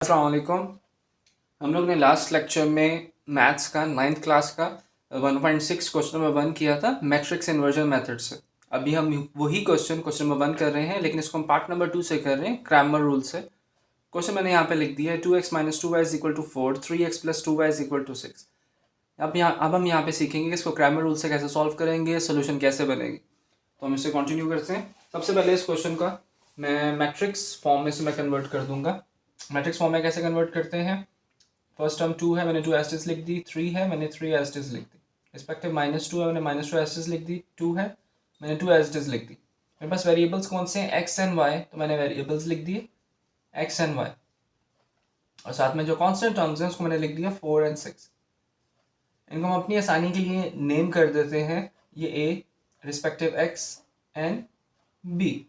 अस्सलाम वालेकुम। हम लोग ने लास्ट लेक्चर में मैथ्स का 9th क्लास का 1.6 क्वेश्चन नंबर 1 किया था मैट्रिक्स इन्वर्जन मेथड से। अभी हम वही क्वेश्चन नंबर 1 कर रहे हैं, लेकिन इसको हम पार्ट नंबर 2 से कर रहे हैं, क्रैमर रूल से। क्वेश्चन मैंने यहाँ पे लिख दिया है 2x - 2y = 4, 3x + 2y = 6। अब हम यहाँ पे सीखेंगे कि इसको क्रैमर रूल से कैसे सॉल्व करेंगे, सोल्यूशन कैसे बनेगी। तो हम इससे कंटिन्यू करते हैं। सबसे पहले इस क्वेश्चन का मैं मैट्रिक्स फॉर्म में से मैं कन्वर्ट कर दूंगा। मैट्रिक्स फॉर्म में कैसे कन्वर्ट करते हैं? फर्स्ट टर्म 2 है, मैंने 2 एस्टिस लिख दी। 3 है, मैंने 3 एस्टिस लिख दी। रिस्पेक्टिव -2 है, मैंने -2 एस्टिस लिख दी। 2 है, मैंने 2 एस्टिस लिख दी। मेरे पास वेरिएबल्स कौन से हैं? एक्स एंड वाई, तो मैंने वेरिएबल्स लिख दिए एक्स एंड वाई। और साथ में जो कॉन्स्टेंट टर्म्स हैं उसको मैंने लिख दिया 4 और 6। इनको हम अपनी आसानी के लिए नेम कर देते हैं, ये ए रिस्पेक्टिव एक्स एंड बी।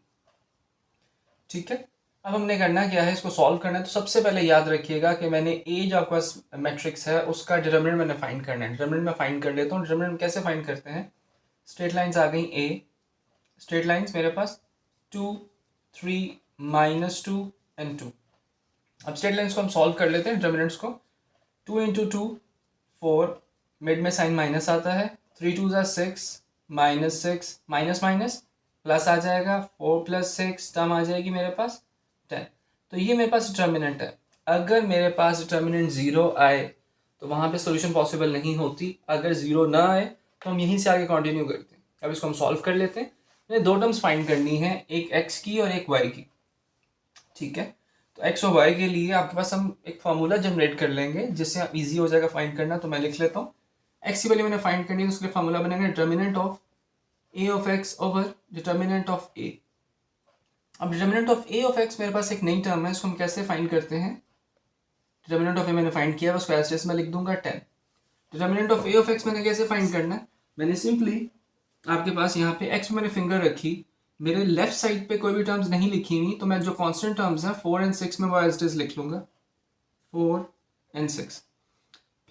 ठीक है, अब हमने करना क्या है, इसको सॉल्व करना है। तो सबसे पहले याद रखिएगा कि मैंने ए जो आपके पास मैट्रिक्स है उसका डिटर्मिनेंट मैंने फाइंड करना है। डिटर्मिनेंट मैं फाइंड कर लेता हूँ। डिटर्मिनेंट कैसे फाइंड करते हैं? स्ट्रेट लाइंस आ गई ए, स्ट्रेट लाइंस मेरे पास 2, 3, -2 एंड 2। अब स्ट्रेट लाइंस को हम सॉल्व कर लेते हैं डिटर्मिनेंट्स को। 2 × 2 4, मिड में साइन माइनस आता है। 3 2 = 6, -6 माइनस प्लस आ जाएगा। 4 + 6 टर्म आ जाएगी मेरे पास 10। तो ये मेरे पास डिटर्मिनेंट है। अगर मेरे पास डिटर्मिनेंट 0 आए तो वहाँ पे सोल्यूशन पॉसिबल नहीं होती। अगर 0 ना आए तो हम यहीं से आगे कंटिन्यू करते हैं। अब इसको हम सॉल्व कर लेते हैं। मैंने दो टर्म्स फाइंड करनी है, एक x की और एक y की। ठीक है, तो x और y के लिए आपके पास हम एक फार्मूला जनरेट कर लेंगे जिससे ईजी हो जाएगा फाइंड करना। तो मैं लिख लेता हूँ, x की वैल्यू मैंने फाइंड करनी है तो उसके लिए फार्मूला बनेगा determinant of a of x over determinant of a। अब determinant of a of x मेरे पास एक नई टर्म है, इसको हम कैसे फाइंड करते हैं? डिटर्मिनेंट ऑफ a मैंने फाइंड किया, उसको एज इट में लिख दूंगा 10। Determinant of a of x मैंने कैसे फाइंड करना है? मैंने सिंपली आपके पास यहाँ पे x मैंने फिंगर रखी, मेरे लेफ्ट साइड पे कोई भी टर्म्स नहीं लिखी हुई, तो मैं जो कांस्टेंट टर्म्स हैं 4 और 6 में वो एज इट इज लिख लूंगा 4 और 6।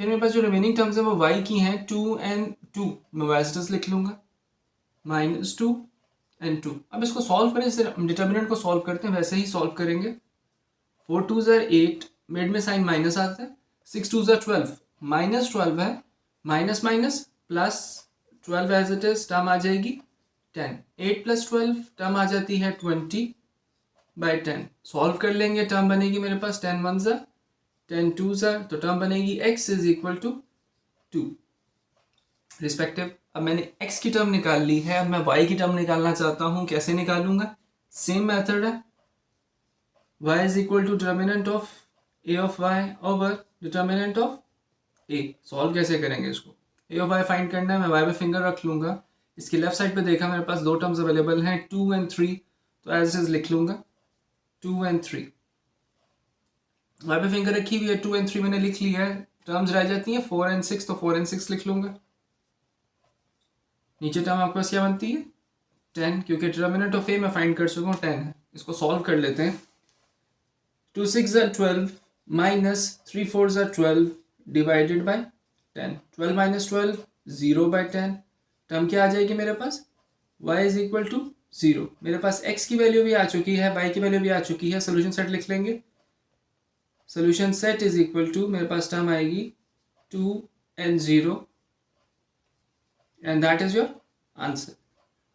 फिर मेरे पास जो रिमेनिंग टर्म्स हैं वो y की हैं 2 और 2 मैं वो एज इट इज लिख लूंगा -2 और 2। अब इसको सॉल्व करें, जैसे डिटर्मिनेंट को सॉल्व करते हैं वैसे ही सॉल्व करेंगे। 4 2 = 8, मिड में साइन माइनस आता है। 6 2 = 12, -12 है, minus plus 12 as it is, term आ जाएगी 10। 8 + 12 टर्म आ जाती है 20/10। सॉल्व कर लेंगे, टर्म बनेगी मेरे पास 10 1 ज़ा 10 2 ज़ा, तो टर्म बनेगी x = 2 रिस्पेक्टिव। अब मैंने x की टर्म निकाल ली है, अब मैं y की टर्म निकालना चाहता हूँ। कैसे निकालूंगा? सेम मेथड है, y = determinant of a of y over determinant of a। Solve कैसे करेंगे इसको? a ऑफ y फाइंड करना है, मैं y पे फिंगर रख लूंगा। इसकी लेफ्ट साइड पे देखा मेरे पास दो टर्म्स अवेलेबल हैं 2 और 3, तो एज इट इज लिख लूंगा 2 और 3। y पे फिंगर रखी हुई है, 2 और 3 मैंने लिख लिया है। टर्म्स रह जाती हैं 4 और 6, तो 4 और 6 लिख लूंगा। नीचे टर्म आपके पास क्या बनती है 10, क्योंकि डिटर्मिनेंट ऑफ a मैं फाइंड कर चुका हूँ 10 है। इसको सॉल्व कर लेते हैं। 2 6 = 12 -3 4 = 12 डिवाइडेड बाय 10। 12 - 12 0/10। टर्म क्या आ जाएगी मेरे पास? y = 0। मेरे पास x की वैल्यू भी आ चुकी है, y की वैल्यू भी आ चुकी है। सोल्यूशन सेट लिख लेंगे। सोल्यूशन सेट = मेरे पास टर्म आएगी 2 और 0 and that is your answer.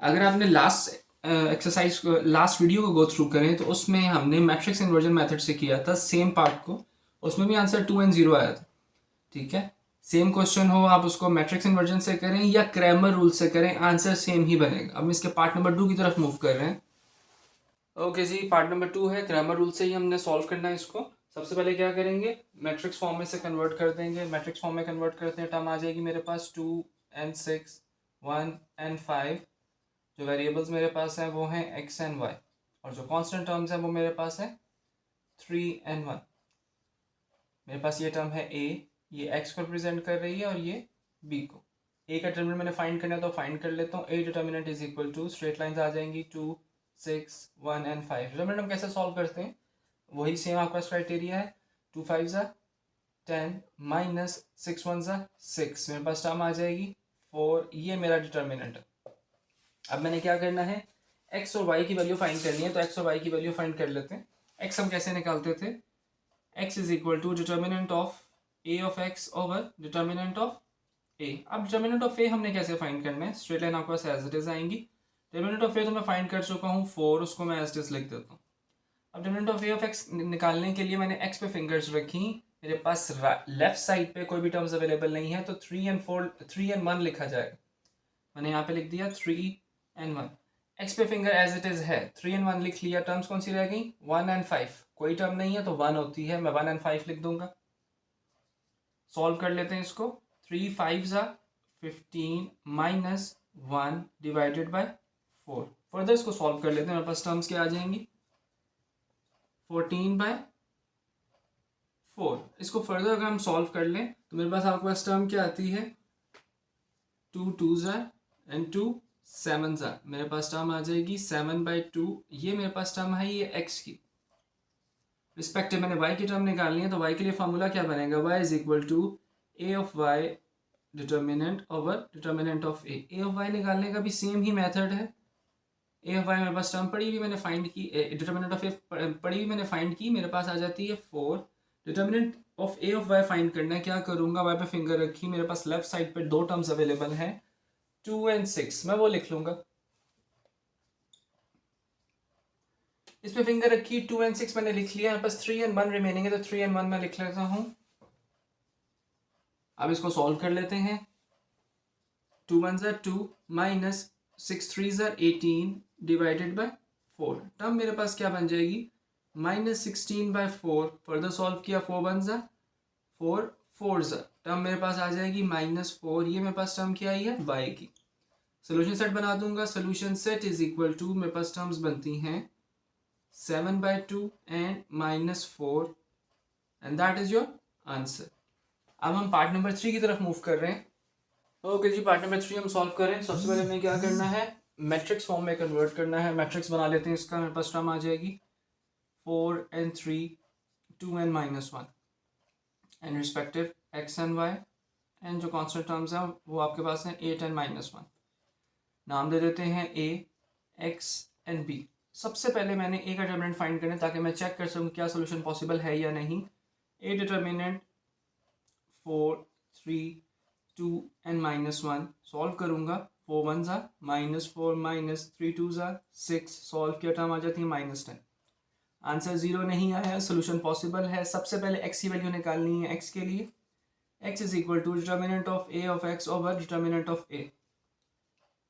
अगर आपने लास्ट एक्सरसाइज को, लास्ट वीडियो को गो थ्रू करें तो उसमें हमने मैट्रिक्स इन्वर्जन मेथड से किया था सेम पार्ट को, उसमें भी आंसर 2 और 0 आया था। ठीक है, सेम क्वेश्चन हो, आप उसको मैट्रिक्स इन्वर्जन से करें या क्रैमर रूल से करें, आंसर सेम ही बनेगा। अब हम इसके पार्ट नंबर 2 की तरफ मूव कर रहे हैं। ओके जी, पार्ट नंबर 2 है, क्रैमर रूल से ही हमने सॉल्व करना है इसको। सबसे पहले क्या करेंगे, मैट्रिक्स फॉर्म में से कन्वर्ट कर देंगे। मैट्रिक्स फॉर्म में कन्वर्ट करते हैं, टर्म आ जाएगी मेरे पास 2 और 6, 1 और 5। जो वेरिएबल्स मेरे पास हैं वो हैं x एंड y, और जो कांस्टेंट टर्म्स हैं वो मेरे पास है 3 और 1। मेरे पास ये टर्म है a, ये x को रिप्रेजेंट कर रही है और ये b को। a का डिटर्मिनेंट मैंने फाइंड करना है तो फाइंड कर लेता हूँ। a डिटर्मिनेंट = स्ट्रेट लाइंस आ जाएंगी 2 6 1 और 5। डिटर्मिनेंट हम कैसे सॉल्व करते हैं? वही सेम आपका क्राइटेरिया है। 2 5 ज़ा 10 -6 1 ज़ा 6, मेरे पास टर्म आ जाएगी 4। ये मेरा डिटर्मिनेंट है। अब मैंने क्या करना है, x और y की वैल्यू फाइंड करनी है, तो x और y की वैल्यू फाइंड कर लेते हैं। x हम कैसे निकालते थे? x is equal to determinant of a of x over determinant of a। अब डिटर्मिनेंट ऑफ a हमने कैसे फाइंड करना है, स्ट्रेट लाइन आपके पास एज इट इज आएंगी। डिटर्मिनेंट ऑफ a तो मैं फाइंड कर चुका हूँ 4, उसको मैं एज इट इज लिख देता हूँ। अब determinant of a of x निकालने के लिए मैंने x पे फिंगर्स रखी, मेरे पास लेफ्ट साइड पे कोई भी टर्म्स अवेलेबल नहीं है, तो 3 and 1 लिखा जाएगा। मैंने यहाँ पे लिख दिया 3 and 1। x पे फिंगर एज इट इज है, 3 and 1 लिख लिया। टर्म्स कौन सी रह गई, 1 and 5। कोई टर्म नहीं है तो 1 होती है, मैं 1 and 5 लिख दूंगा। सॉल्व कर लेते हैं इसको। 3 5 15 माइनस 1 डिवाइडेड बाय 4। फर्दर इसको सॉल्व कर लेते हैं, मेरे पास टर्म्स क्या आ जाएंगी, 14/4। इसको फर्दर अगर हम सॉल्व कर लें तो मेरे पास आपके पास टर्म क्या आती है, 2 2s and 2 7s। मेरे पास टर्म आ जाएगी 7/2। ये मेरे पास टर्म है, ये x की रिस्पेक्टिव मैंने y की टर्म निकालनी है, तो y के लिए फार्मूला क्या बनेगा, y is equal to a of y determinant over determinant of a। a of y निकालने का भी सेम ही मेथड है। a ऑफ y मेरे पास टर्म पड़ी हुई मैंने फाइंड की, डिटर्मिनेंट ऑफ a पड़ी हुई मैंने फाइंड की, मेरे पास आ जाती है 4। Determinant of a of y find करना है, क्या करूंगा, y पे फिंगर रखी, मेरे पास लेफ्ट साइड पे दो टर्म्स अवेलेबल हैं 2 and 6, मैं वो लिख लूंगा। इस पे फिंगर रखी, 2 and 6 मैंने लिख लिया, मेरे पास 3 and 1 रिमेनिंग है, तो 3 and 1 मैं लिख लेता हूं। अब इसको सॉल्व कर लेते हैं। 2 1s are 2 minus 6 3s are 18 divided by 4। Term मेरे पास क्या बन जाएगी, -16/4। फर्दर सॉल्व किया, 4 1s are 4 4s are, term मेरे पास आ जाएगी -4। ये मेरे पास टर्म क्या आई है, y की। सोल्यूशन सेट बना दूंगा। Solution set is equal to, मेरे पास टर्म्स बनती हैं 7/2 and -4 and that is your answer. अब हम पार्ट नंबर 3 की तरफ मूव कर रहे हैं। ओके जी, पार्ट नंबर 3 हम सॉल्व करें। सबसे पहले हमें क्या करना है, मैट्रिक्स फॉर्म में कन्वर्ट करना है। मैट्रिक्स बना लेते हैं इसका। मेरे पास टर्म आ जाएगी 4 and 3 2 and -1 and respective x and y, and जो कॉन्स्टेंट टर्म्स हैं वो आपके पास हैं 8 and -1। नाम दे देते हैं a, x and b। सबसे पहले मैंने a का डिटर्मिनेंट फाइंड करना है ताकि मैं चेक कर सकूँ क्या सोल्यूशन पॉसिबल है या नहीं। a डिटर्मिनेंट 4 3 2 and -1 सॉल्व करूंगा। 4 1s are -4 minus 3 2s are 6, solve किया, टर्म आ जाती है -10। आंसर 0 नहीं आया, सोल्यूशन पॉसिबल है। सबसे पहले x की वैल्यू निकालनी है। x के लिए x is equal to determinant of a of x over determinant of a।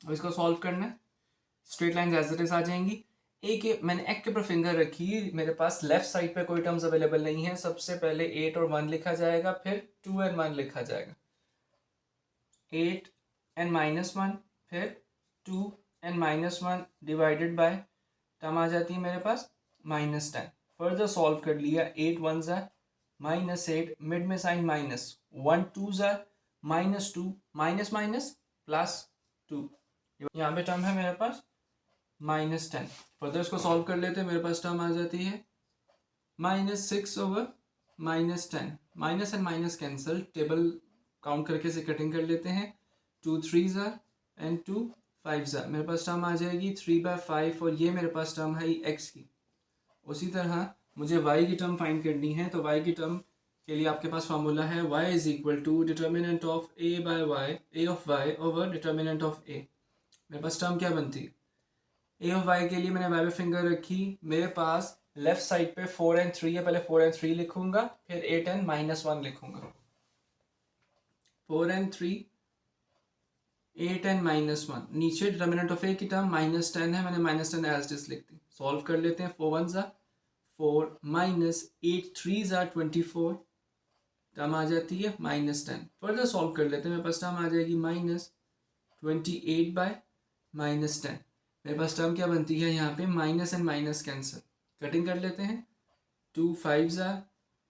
अब इसको सॉल्व करना है, straight line as it is आ जाएंगी। a के मैंने x के ऊपर फिंगर रखी, मेरे पास लेफ्ट साइड पे कोई टर्म्स अवेलेबल नहीं है। सबसे पहले 8 और 1 लिखा जाएगा, फिर 2 and 1 लिखा जाएगा। 8 and -1 फिर 2 and -1 डिवाइडेड बाय, टर्म आ जाती है मेरे पास -10। फर्दर सॉल्व कर लिया, 8 1s are -8, मिड में sign minus, 1 2s are -2, minus minus plus 2, यहाँ पे टर्म है मेरे पास -10। फर्दर इसको सॉल्व कर लेते हैं, मेरे पास टर्म आ जाती है -6 over -10। Minus and minus cancel, table count करके से कटिंग कर लेते हैं। 2 3s are and 2 5s are, मेरे पास टर्म आ जाएगी 3/5, और ये मेरे पास टर्म है x की। उसी तरह मुझे y की टर्म फाइंड करनी है, तो y की टर्म के लिए आपके पास फार्मूला है y is equal to determinant of a of y over determinant of a। मेरे पास टर्म क्या बनती है, a ऑफ y के लिए मैंने y पे फिंगर रखी, मेरे पास लेफ्ट साइड पे 4 and 3 है, पहले 4 and 3 लिखूंगा, फिर 8 and -1 लिखूंगा। 4 and 3 8 and -1, नीचे डिटर्मिनेंट ऑफ a की टर्म -10 है, मैंने -10 एज इट इज लिख दी। सॉल्व कर लेते हैं। 4 1s are 4 minus 8 3s are 24, term आ जाती है -10। फर्दर सॉल्व कर लेते हैं, मेरे पास टर्म आ जाएगी -28/10। मेरे पास टर्म क्या बनती है यहाँ पे, minus and minus cancel, cutting कर लेते हैं। 2 5s are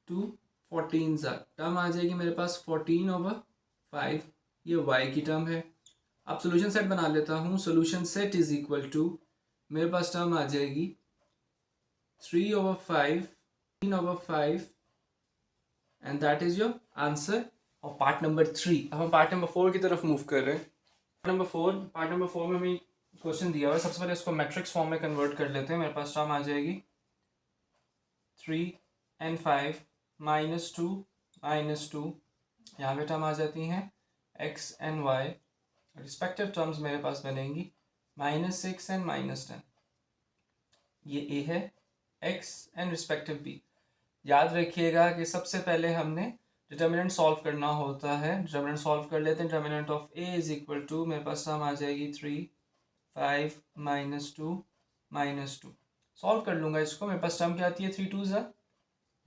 2 14s are, term आ जाएगी मेरे पास 14/5, ये y की टर्म है। अब सोल्यूशन सेट बना लेता हूँ। Solution set is equal to, मेरे पास टर्म आ जाएगी 3/5 and that is your answer of part number 3। अब हम पार्ट नंबर 4 की तरफ मूव कर रहे हैं। पार्ट नंबर 4 में हमें क्वेश्चन दिया हुआ है। सबसे पहले इसको मैट्रिक्स फॉर्म में कन्वर्ट कर लेते हैं। मेरे पास टर्म आ जाएगी 3 and 5 -2 -2, यहाँ पे टर्म आ जाती हैं x and y, respective terms मेरे पास बनेंगी -6 एंड -10। ये a है, x एंड रिस्पेक्टिव b। याद रखिएगा कि सबसे पहले हमने डिटर्मिनेंट सॉल्व करना होता है। डिटर्मिनेंट सॉल्व कर लेते हैं। Determinant of a is equal to, मेरे पास टर्म आ जाएगी 3 5 -2 -2। सॉल्व कर लूँगा इसको, मेरे पास टर्म क्या आती है, 3 2 ज़ा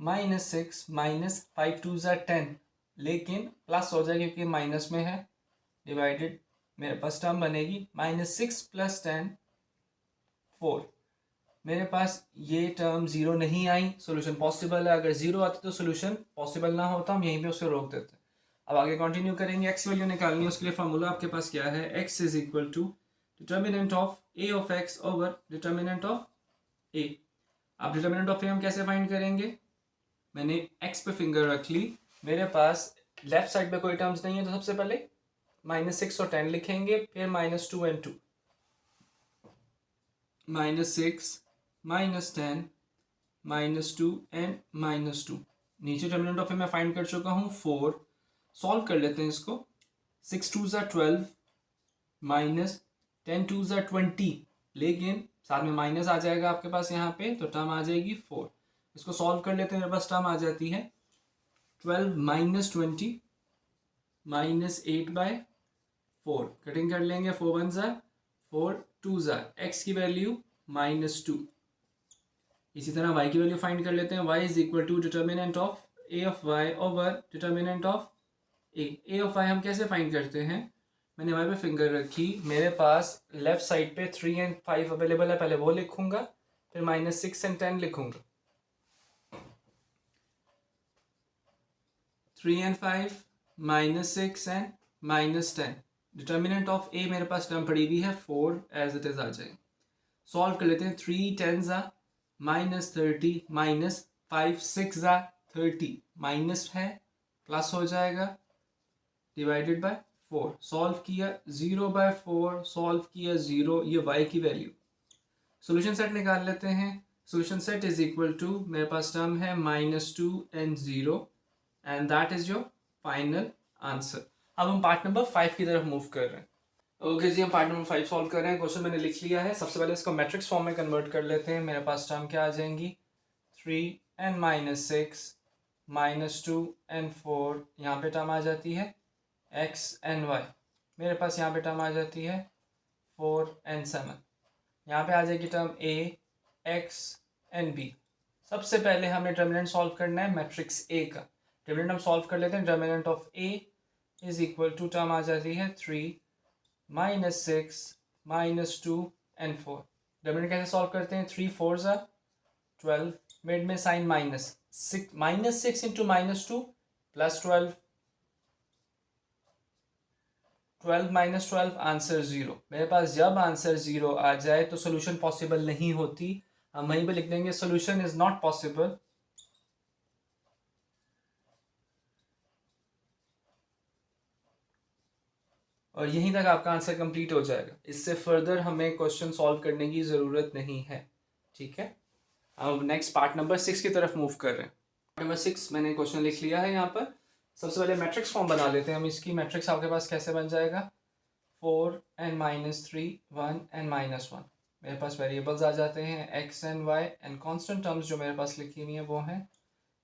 -6 -5 2 ज़ा 10, लेकिन प्लस हो जाएगी क्योंकि माइनस में है, डिवाइडेड मेरे पास टर्म बनेगी -6 + 10 4। मेरे पास ये टर्म ज़ीरो नहीं आई, सोल्यूशन पॉसिबल है। अगर ज़ीरो आती तो सोल्यूशन पॉसिबल ना होता, हम यहीं पे उसे रोक देते। अब आगे कंटिन्यू करेंगे। एक्स वैल्यू निकालनी है, उसके लिए फार्मूला आपके पास क्या है, x is equal to determinant of A of x over determinant of a. अब डिटर्मिनेंट ऑफ ए हम कैसे फाइंड करेंगे, मैंने एक्स पे फिंगर रख ली, मेरे पास लेफ्ट साइड पे कोई टर्म्स नहीं है, तो सबसे पहले -6 और 10 लिखेंगे, फिर -2 and 2, -6 -10 -2 एंड -2। नीचे डिटर्मिनेंट ऑफ ए मैं फाइंड कर चुका हूँ 4। सॉल्व कर लेते हैं इसको। 6 2 ज़ा 12 -10 2 ज़ा 20, लेकिन साथ में माइनस आ जाएगा आपके पास यहाँ पे, तो टर्म आ जाएगी 4। इसको सॉल्व कर लेते हैं, मेरे पास टर्म आ जाती है 12 -20 -8/4। कटिंग कर लेंगे, 4 1 ज़ा 4 2 ज़ा, एक्स की वैल्यू -2। इसी तरह y की वैल्यू फाइंड कर लेते हैं। y is equal to determinant of a of y over determinant of a of y हम कैसे फाइंड करते हैं, मैंने y पे फिंगर रखी, मेरे पास लेफ्ट साइड पे 3 and 5 अवेलेबल है, पहले वो लिखूंगा, फिर -6 and 10 लिखूंगा। 3 and 5 -6 and -10। Determinant of a मेरे पास टर्म पड़ी हुई है 4, एज इट इज आ जाएगी। सॉल्व कर लेते हैं। 3 10 ज़ा -30 -5 6 ज़ा 30, माइनस है प्लस हो जाएगा, डिवाइडेड बाय 4। सॉल्व किया 0/4, सॉल्व किया 0, ये y की वैल्यू। सोल्यूशन सेट निकाल लेते हैं। Solution set is equal to, मेरे पास टर्म है -2 and 0, and that is your final answer. अब हम पार्ट नंबर 5 की तरफ मूव कर रहे हैं। ओके जी, हम पार्ट नंबर 5 सॉल्व कर रहे हैं। क्वेश्चन मैंने लिख लिया है। सबसे पहले इसको मैट्रिक्स फॉर्म में कन्वर्ट कर लेते हैं। मेरे पास टर्म क्या आ जाएंगी, 3 and -6 -2 and 4, यहाँ पे टर्म आ जाती है x and y। मेरे पास यहाँ पे टर्म आ जाती है 4 and 7। यहाँ पे आ जाएगी term a x and b। सबसे पहले हमें डिटर्मिनेंट सॉल्व करना है मैट्रिक्स a का। डिटर्मिनेंट हम सॉल्व कर लेते हैं। Determinant of a is equal to, term आ जाती है 3 -6 -2 and 4। डिटर्मिनेंट कैसे सॉल्व करते हैं, 3 4 ज़ा 12, मिड में साइन -6 -6 इंटू -2 +12, 12 -12 आंसर 0। मेरे पास जब आंसर 0 आ जाए तो सोल्यूशन पॉसिबल नहीं होती, हम वहीं पे लिख देंगे सोल्यूशन इज नॉट पॉसिबल। और यहीं तक आपका आंसर कंप्लीट हो जाएगा। इससे फर्दर हमें क्वेश्चन सॉल्व करने की ज़रूरत नहीं है, ठीक है। अब नेक्स्ट पार्ट नंबर 6 की तरफ मूव कर रहे हैं। पार्ट नंबर 6 मैंने क्वेश्चन लिख लिया है यहाँ पर। सबसे पहले मैट्रिक्स फॉर्म बना लेते हैं हम इसकी। मैट्रिक्स आपके पास कैसे बन जाएगा, 4 and -3 1 and -1। मेरे पास वेरिएबल्स आ जाते हैं x and y, and constant terms जो मेरे पास लिखी हुई हैं वो हैं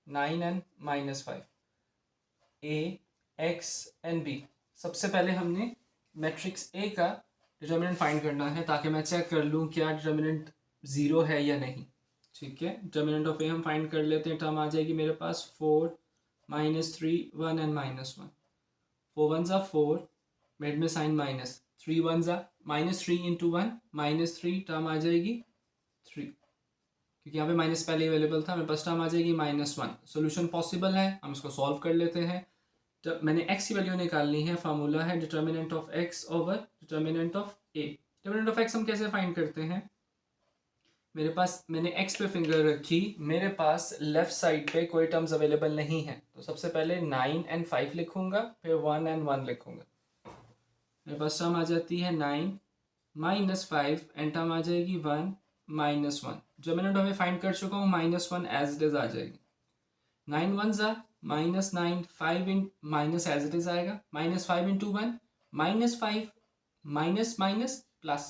9 and -5, a x and b। सबसे पहले हमने मैट्रिक्स a का डिटर्मिनेंट फाइंड करना है, ताकि मैं चेक कर लूँ क्या डिटर्मिनेंट 0 है या नहीं, ठीक है। डिटर्मिनेंट ऑफ a हम फाइंड कर लेते हैं। टर्म आ जाएगी मेरे पास 4 -3 1 and -1। 4 1 ज़ा 4, मिड में साइन माइनस, 3 1 ज़ा -3 इंटू 1 -3, टर्म आ जाएगी 3, क्योंकि यहाँ पे माइनस पहले अवेलेबल था। मेरे पास टर्म आ जाएगी -1। सोल्यूशन पॉसिबल है, हम इसको सॉल्व कर लेते हैं। तो मैंने x की वैल्यू निकालनी है। फार्मूला है determinant of x over determinant of a। Determinant of x हम कैसे फाइंड करते हैं, मेरे पास मैंने x पे फिंगर रखी, मेरे पास लेफ्ट साइड पे कोई टर्म्स अवेलेबल नहीं है, तो सबसे पहले 9 and 5 लिखूंगा, फिर 1 and 1 लिखूंगा। मेरे पास टर्म आ जाती है 9 -5 एंड टर्म आ जाएगी 1 -1। डिटर्मिनेंट ऑफ ए फाइंड कर चुका हूँ, -1 एज इट इज आ जाएगी। 9 वन ज़ा -9, 5 इन माइनस एज इट इज़ आएगा, -5 इंटू 1 -5, माइनस माइनस प्लस,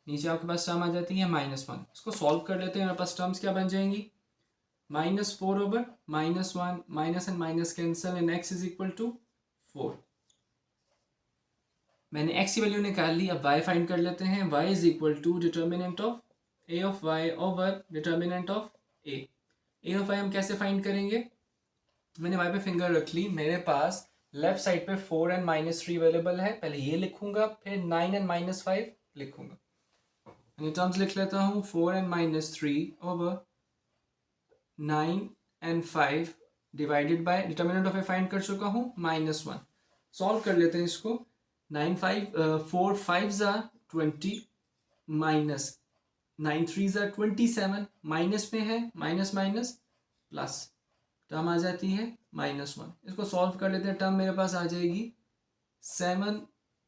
नीचे आपके पास टर्म आ जाती है -1। इसको सॉल्व कर लेते हैं, मेरे पास टर्म्स क्या बन जाएंगी, -4 over -1, minus and minus cancel and x is equal to 4। मैंने x की वैल्यू निकाल ली, अब y फाइंड कर लेते हैं। y is equal to determinant of a of y over determinant of a of y हम कैसे फाइंड करेंगे, मैंने y पे फिंगर रख ली, मेरे पास लेफ्ट साइड पे 4 एंड -3 अवेलेबल है, पहले ये लिखूंगा फिर 9 एंड -5 लिखूंगा। मैंने टर्म्स लिख लेता हूँ, 4 and -3 over 9 and 5 divided by determinant of A find कर चुका हूँ -1। सॉल्व कर लेते हैं इसको, 4 5 ज़ा 20 माइनस 9 3 ज़ा 27, माइनस में है माइनस माइनस प्लस, टर्म आ जाती है -1। इसको सॉल्व कर लेते हैं, टर्म मेरे पास आ जाएगी 7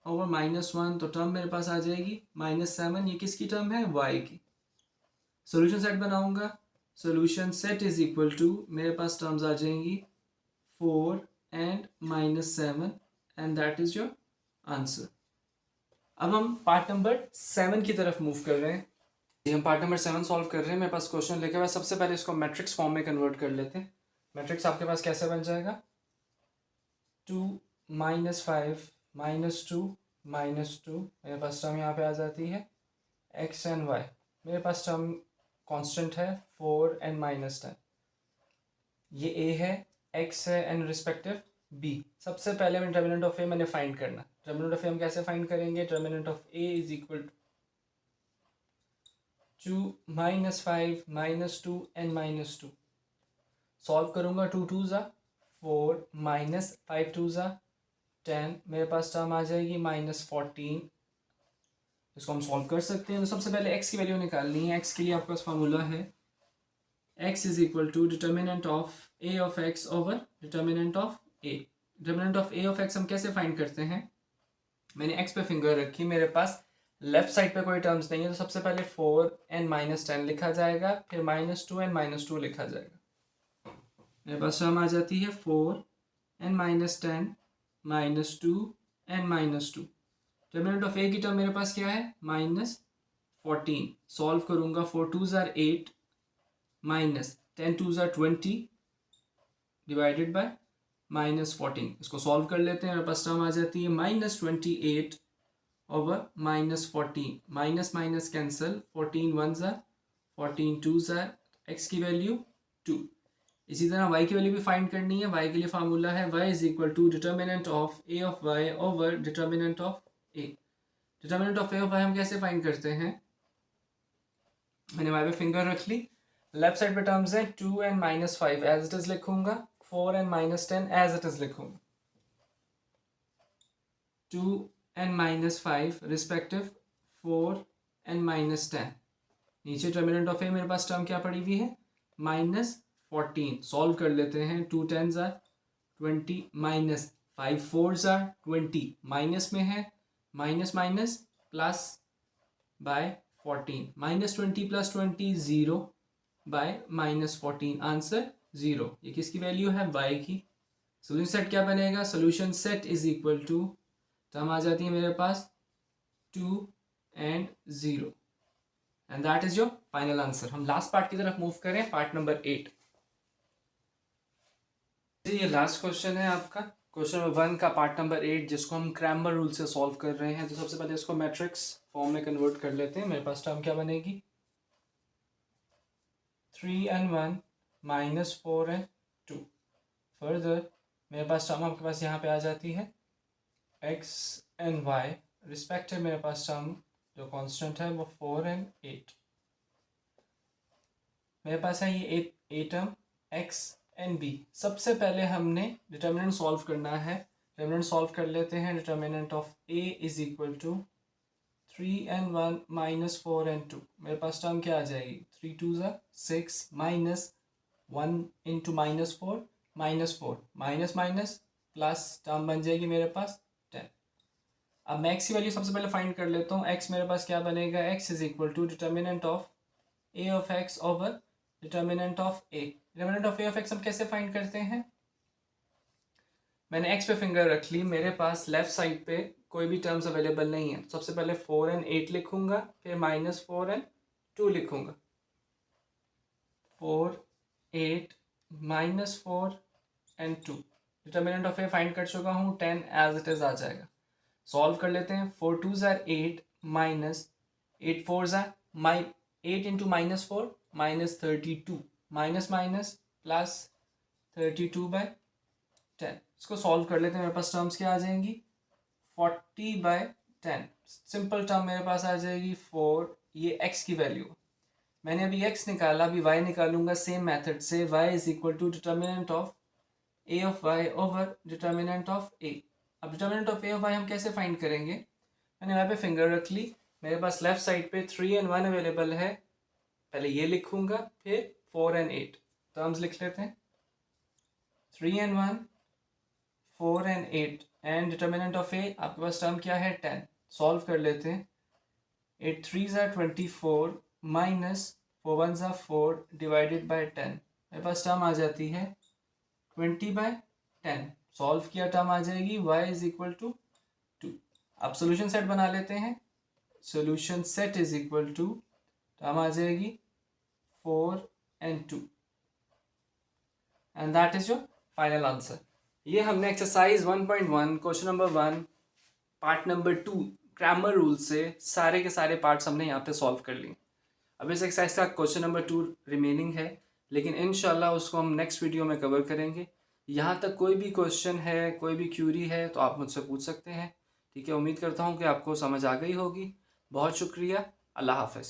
ओवर -1, तो टर्म मेरे पास आ जाएगी -7। ये किसकी टर्म है, y की। सोल्यूशन सेट बनाऊंगा, solution set is equal to, मेरे पास टर्म्स आ जाएंगी 4 and -7 and that is your answer. अब हम पार्ट नंबर 7 की तरफ मूव कर रहे हैं। हम पार्ट नंबर 7 सॉल्व कर रहे हैं, मेरे पास क्वेश्चन लिखे हुआ। सबसे पहले इसको मैट्रिक्स फॉर्म में कन्वर्ट कर लेते हैं। मैट्रिक्स आपके पास कैसे बन जाएगा, 2 -5 -2 -2, मेरे पास टर्म यहाँ पे आ जाती है x एंड y, मेरे पास टर्म कांस्टेंट है 4 एंड -10, ये a है, x है एंड रिस्पेक्टिव b। सबसे पहले मैं डिटर्मिनेंट ऑफ a मैंने फाइंड करना। डिटर्मिनेंट ऑफ a हम कैसे फाइंड करेंगे, determinant of a is equal to 5 -2 and -2। Solve करूंगा, 2 2 ज़ा 4 -5 2 ज़ा 10, मेरे पास टर्म आ जाएगी -14। इसको हम सॉल्व कर सकते हैं। तो सबसे पहले x की वैल्यू निकालनी है। x के लिए आपके पास फार्मूला है, x is equal to determinant of a of x over determinant of a। Determinant of a of x हम कैसे फाइंड करते हैं, मैंने x पे फिंगर रखी, मेरे पास लेफ्ट साइड पे कोई टर्म्स नहीं है, तो सबसे पहले 4 एंड -10 लिखा जाएगा, फिर -2 एंड -2 लिखा जाएगा। मेरे पास टर्म आ जाती है 4 and -10 -2 and -2। Determinant of a की टर्म मेरे पास क्या है, -14। सॉल्व करूंगा, 4 2 ज़ार 8 -10 2 ज़ार 20 डिवाइडेड बाय -14। इसको सॉल्व कर लेते हैं, मेरे पास टर्म आ जाती है -28 ओवर -14, माइनस माइनस कैंसिल, 14 1 ज़ार 14 2 ज़ार, x की वैल्यू 2। इसी तरह y की वैल्यू भी फाइंड करनी है। y के लिए फार्मूला है, y is equal to determinant of a of y over determinant of a। Determinant of a of y हम कैसे फाइंड करते हैं, मैंने y पे फिंगर रख ली, लेफ्ट साइड पे टर्म्स है 2 एंड -5 एज इट इज लिखूंगा, 4 एंड -10 एज इट इज लिखूंगा, 2 एंड -5 रिस्पेक्टिव 4 एंड -10। नीचे डिटर्मिनेंट ऑफ a मेरे पास टर्म क्या पड़ी हुई है, -14। सॉल्व कर लेते हैं, 2 10 ज़ार 20 -5 4 ज़ार 20, माइनस में है minus minus plus by 14, -20 + 20 0 by -14, answer 0। ये किसकी वैल्यू है, y की। सोल्यूशन सेट क्या बनेगा, solution set is equal to, term आ जाती है मेरे पास 2 and 0 and that is your final answer. हम लास्ट पार्ट की तरफ मूव करें, पार्ट नंबर 8। ये लास्ट क्वेश्चन है आपका, क्वेश्चन नंबर 1 का पार्ट नंबर 8, जिसको हम क्रैमर रूल से सॉल्व कर रहे हैं। तो सबसे पहले इसको मैट्रिक्स फॉर्म में कन्वर्ट कर लेते हैं। मेरे पास टर्म क्या बनेगी, 3 and 1 -4 and 2। फर्दर मेरे पास टर्म आपके पास यहाँ पे आ जाती है x and y रिस्पेक्टिव, मेरे पास टर्म जो कांस्टेंट है वो 4 and 8। मेरे पास है ये a term x and b। सबसे पहले हमने डिटर्मिनेंट सॉल्व करना है, डिटर्मिनेंट सॉल्व कर लेते हैं। Determinant of a is equal to 3 and 1 -4 and 2। मेरे पास टर्म क्या आ जाएगी, 3 2 ज़ा 6 -1 into -4 -4, minus minus plus, term बन जाएगी मेरे पास 10। अब मैं x की वैल्यू सबसे पहले फाइंड कर लेता हूँ। x मेरे पास क्या बनेगा, x is equal to determinant of a of x over determinant of A. Determinant of A of X हम कैसे फाइंड करते हैं? मैंने एक्स पे फिंगर रख ली, मेरे पास लेफ्ट साइड पे कोई भी टर्म्स अवेलेबल नहीं है। सबसे पहले 4 and 8 लिखूंगा, फिर -4 and 2 लिखूंगा। 4 8 -4 and 2। Determinant of A find कर चुका हूँ, 10 एज इट इज आ जाएगा। सॉल्व कर लेते हैं। 4 2s are 8 minus 8 4s are 8 into -4 -32 minus minus plus 32/10। इसको सॉल्व कर लेते हैं। मेरे पास टर्म्स क्या आ जाएंगी? 40/10। सिंपल टर्म मेरे पास आ जाएगी 4। ये x की वैल्यू, मैंने अभी x निकाला, अभी y निकालूंगा सेम मेथड से। y is equal to determinant of a of y over determinant of a। अब determinant of a of y हम कैसे फाइंड करेंगे? मैंने यहाँ पे फिंगर रख ली, मेरे पास लेफ्ट साइड पे 3 and 1 अवेलेबल है। पहले ये लिखूंगा, फिर 4 and 8 टर्म्स लिख लेते हैं। 3 and 1 4 and 8 and determinant of ए आपके पास टर्म क्या है? 10। सॉल्व कर लेते हैं। 8 3s are 24 minus 4 1s are 4 divided by 10। मेरे पास टर्म आ जाती है 20/10। सॉल्व किया टर्म आ जाएगी y इज इक्वल टू 2। अब सोल्यूशन सेट बना लेते हैं। Solution set is equal to term आ जाएगी 4 and 2 and that is your final answer. ये हमने exercise 1.1 question number 1 part number 2 Cramer rule से सारे के सारे पार्ट्स हमने यहाँ पे सॉल्व कर लिए। अब इस एक्सरसाइज का क्वेश्चन नंबर 2 रिमेनिंग है, लेकिन इंशाल्लाह उसको हम नेक्स्ट वीडियो में कवर करेंगे। यहाँ तक कोई भी क्वेश्चन है, कोई भी क्यूरी है तो आप मुझसे पूछ सकते हैं। ठीक है, उम्मीद करता हूँ कि आपको समझ आ गई होगी। बहुत शुक्रिया। अल्लाह हाफ़िज़।